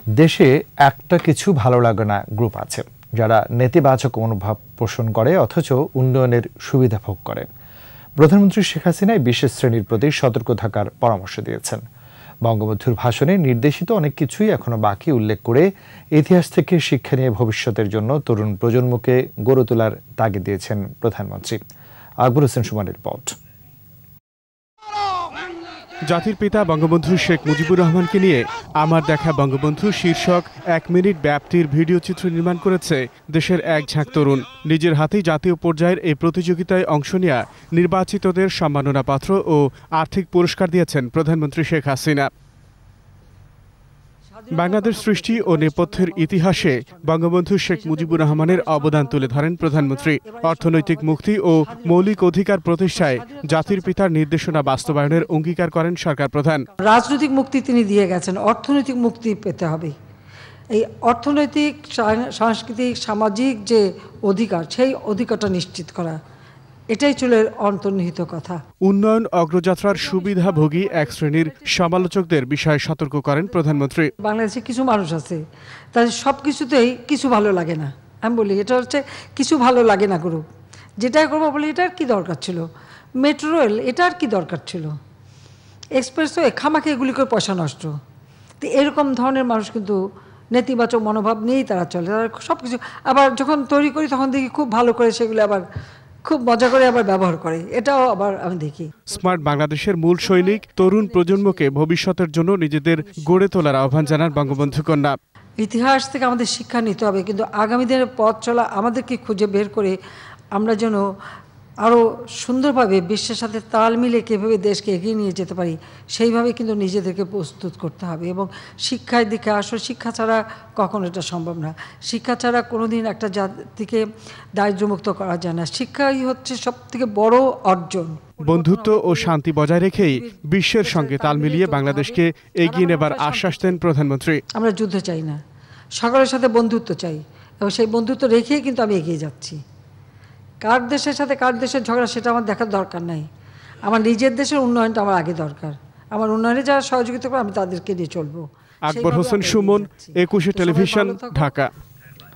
দেশে একটা কিছু ভালো লাগে না গ্রুপ আছে যারা নেতিবাচক মনোভাব পোষণ করে অথচ উন্নয়নের সুবিধা ভোগ করে। প্রধানমন্ত্রী শেখ হাসিনা বিশেষ শ্রেণীর প্রতি সতর্ক থাকার পরামর্শ দিয়েছেন। বঙ্গবন্ধুর ভাষণে নির্দেশিত অনেক কিছুই এখনো বাকি উল্লেখ করে ইতিহাস থেকে শিক্ষা নিয়ে ভবিষ্যতের জন্য তরুণ প্রজন্মকে গড়ে তোলার তাগিদ দিয়েছেন প্রধানমন্ত্রী। আকবর হোসেন সুমনের রিপোর্ট। জাতির পিতা বঙ্গবন্ধু শেখ মুজিবুর রহমানকে নিয়ে আমার দেখা বঙ্গবন্ধু শীর্ষক 1 মিনিট ব্যাপ্তির ভিডিও চিত্র নির্মাণ করেছে দেশের এক ঝাঁক তরুণ। নিজের হাতেই জাতীয় পর্যায়ের এই প্রতিযোগিতায় অংশ নেওয়া নির্বাচিতদের সম্মাননাপত্র ও আর্থিক পুরস্কার দিয়েছেন প্রধানমন্ত্রী শেখ হাসিনা। বাংলাদেশ সৃষ্টি ও নেপথ্যের ইতিহাসে বঙ্গবন্ধু শেখ মুজিবুর রহমানের অবদান তুলে ধরেন প্রধানমন্ত্রী। অর্থনৈতিক মুক্তি ও মৌলিক অধিকার প্রতিষ্ঠায় জাতির পিতার নির্দেশনা বাস্তবায়নের অঙ্গীকার করেন সরকার প্রধান। রাজনৈতিক মুক্তি তিনি দিয়ে গেছেন, অর্থনৈতিক মুক্তি পেতে হবে। এই অর্থনৈতিক, সাংস্কৃতিক, সামাজিক যে অধিকার, সেই অধিকারটা নিশ্চিত করা, এটাই ছিল অন্তর্নিহিত কথা। উন্নয়ন অগ্রযাত্রার সুবিধাভোগী এক শ্রেণীর সমালোচকদের বিষয়ে সতর্ক করেন প্রধানমন্ত্রী। বাংলাদেশে কিছু মানুষ আছে তাদের সব কিছুতেই কিছু ভালো লাগে না। আমি বলি এটা হচ্ছে কিছু ভালো লাগে না গ্রুপ। যেটাই করবো বলি এটার কি দরকার ছিল, মেট্রো রেল এটার কি দরকার ছিল, এক্সপ্রেসওয়ে খামাকে এগুলি করে পয়সা নষ্ট। তো এরকম ধরনের মানুষ কিন্তু নেতিবাচক মনোভাব নিয়েই তারা চলে। তারা সব কিছু আবার যখন তৈরি করি তখন দেখি খুব ভালো করে সেগুলো আবার খুব মজা করে আবার ব্যবহার করে, এটাও আবার আমি দেখি। স্মার্ট বাংলাদেশের মূল সৈনিক তরুণ প্রজন্মকে ভবিষ্যতের জন্য নিজেদের গড়ে তোলার আহ্বান জানান বঙ্গবন্ধু কন্যা। ইতিহাস থেকে আমাদের শিক্ষা নিতে হবে, কিন্তু আগামী দিনের পথ চলা আমাদেরকে খুঁজে বের করে আমরা যেন আরও সুন্দরভাবে বিশ্বের সাথে তাল মিলে কীভাবে দেশকে এগিয়ে নিয়ে যেতে পারি সেইভাবে কিন্তু নিজেদেরকে প্রস্তুত করতে হবে। এবং শিক্ষার দিকে আসলে শিক্ষা ছাড়া কখনো এটা সম্ভব না। শিক্ষা ছাড়া কোনোদিন একটা জাতিকে দারিদ্র্যমুক্ত করা যায় না। শিক্ষাই হচ্ছে সবথেকে বড় অর্জন। বন্ধুত্ব ও শান্তি বজায় রেখেই বিশ্বের সঙ্গে তাল মিলিয়ে বাংলাদেশকে এগিয়ে নেবার আশ্বাস দেন প্রধানমন্ত্রী। আমরা যুদ্ধ চাই না, সকলের সাথে বন্ধুত্ব চাই, এবং সেই বন্ধুত্ব রেখেই কিন্তু আমি এগিয়ে যাচ্ছি। কার দেশের সাথে কার দেশের ঝগড়া সেটা আমার দেখার দরকার নাই। আমার নিজের দেশের উন্নয়নটা আমার আগে দরকার। আমার উন্নয়নে যারা সহযোগিতা করে আমি তাদেরকে নিয়ে চলবো। আকবর হোসেন সুমন, 21 টেলিভিশন, ঢাকা।